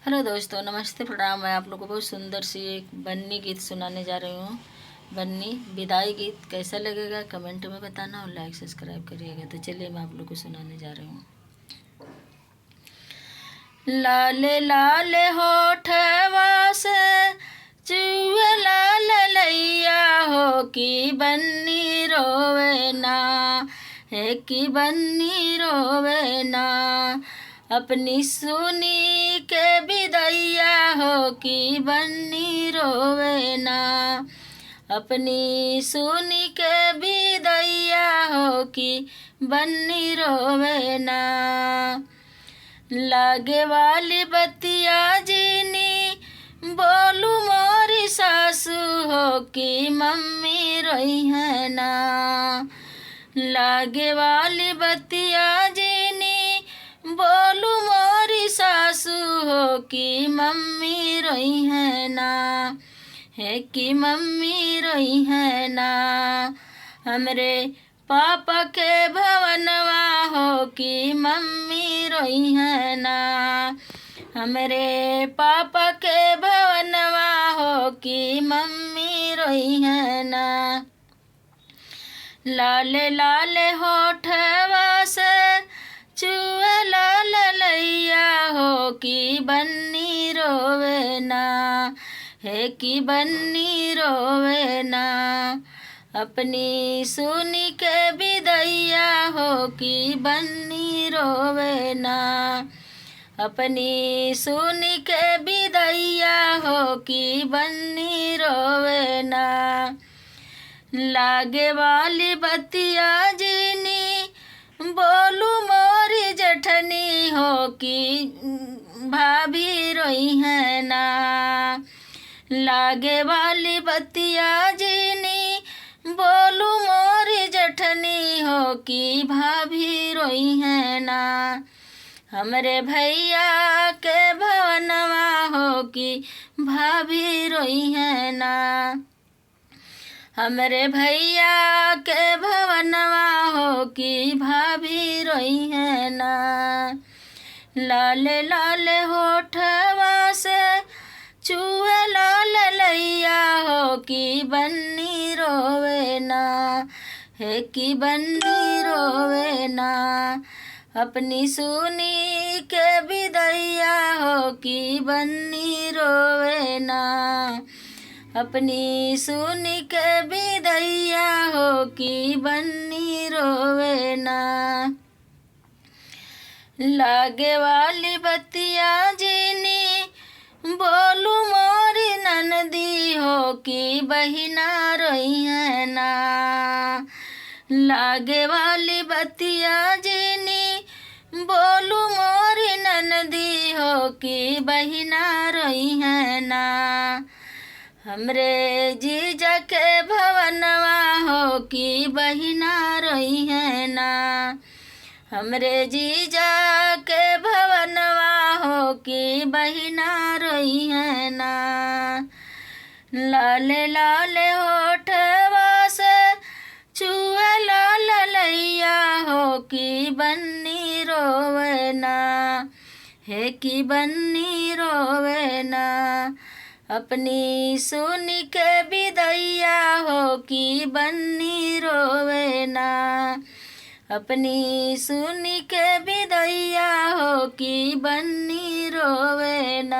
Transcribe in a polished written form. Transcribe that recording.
Hello दोस्तों, नमस्ते, प्रणाम। मैं आप लोगों को बहुत सुंदर सी एक बन्नी गीत सुनाने जा रही हूँ। बन्नी विदाई गीत कैसा लगेगा कमेंट में बताना और लाइक सब्सक्राइब करिएगा। तो चलिए मैं आप लोग को सुनाने जा रही हूँ। लाले लाले होठवा से चुए लाल लैया हो कि बन्नी रोवे ना, है कि बन्नी रोवे ना। अपनी सुनी के बिदैया हो कि बन्नी रोवे ना, अपनी सुनी के बिदैया हो कि बन्नी रोवे ना। लागे वाली बतिया जीनी बोलू मोरी सासू हो कि मम्मी रोई है ना। लागे वाली बतिया जीनी बोलू मोरी सासू हो कि मम्मी रोई है ना, है कि मम्मी रोई है ना। हमरे पापा के भवनवा हो कि मम्मी रोई है ना, हमरे पापा के भवनवा हो कि मम्मी रोई है ना। लाले लाले होठवा से चुए लाल लैया हो कि बन्नी रोवे ना, है कि बन्नी रोवे ना। अपनी सुनी के बिदैया हो कि बन्नी रोवे ना, अपनी सुनी के बिदैया हो कि बन्नी रोवे ना। लागे वाली बतिया जीनी बोलू मोरी जठनी हो कि भाभी रोई है ना। लागे वाली बतिया जीनी बोलू मोरी जठनी हो कि भाभी रोई है ना। हमरे भैया के भवनवा हो कि भाभी रोई है ना, हमरे भैया के भवनवा हो कि भाभी रोई है ना। लाले लाले होठवा से चुए लाल लैया हो कि बन्नी रोवे ना, है कि बन्नी रोवे ना। अपनी सुनी के बिदैया हो कि बन्नी रोवे ना, अपनी सुनी के बिदैया हो कि बन्नी रोवे ना। लागे वाली बतिया जीनी बोलू मोरी ननदी हो कि बहिना रोई है ना। लागे वाली बतिया जीनी बोलू मोरी ननदी हो कि बहिना रोई है ना। हमरे जीजा के भवनवा हो कि बहिना रोई है ना, हमरे जीजा के भवनवा हो कि बहिना रोई है ना। लाले लाले होठवा से चुए लाल लैया हो कि बन्नी रोवे ना, है कि बन्नी रोवे ना। अपनी सुनी के बिदैया हो कि बन्नी रोवे ना, अपनी सुनी के बिदैया हो कि बन्नी रोवे ना।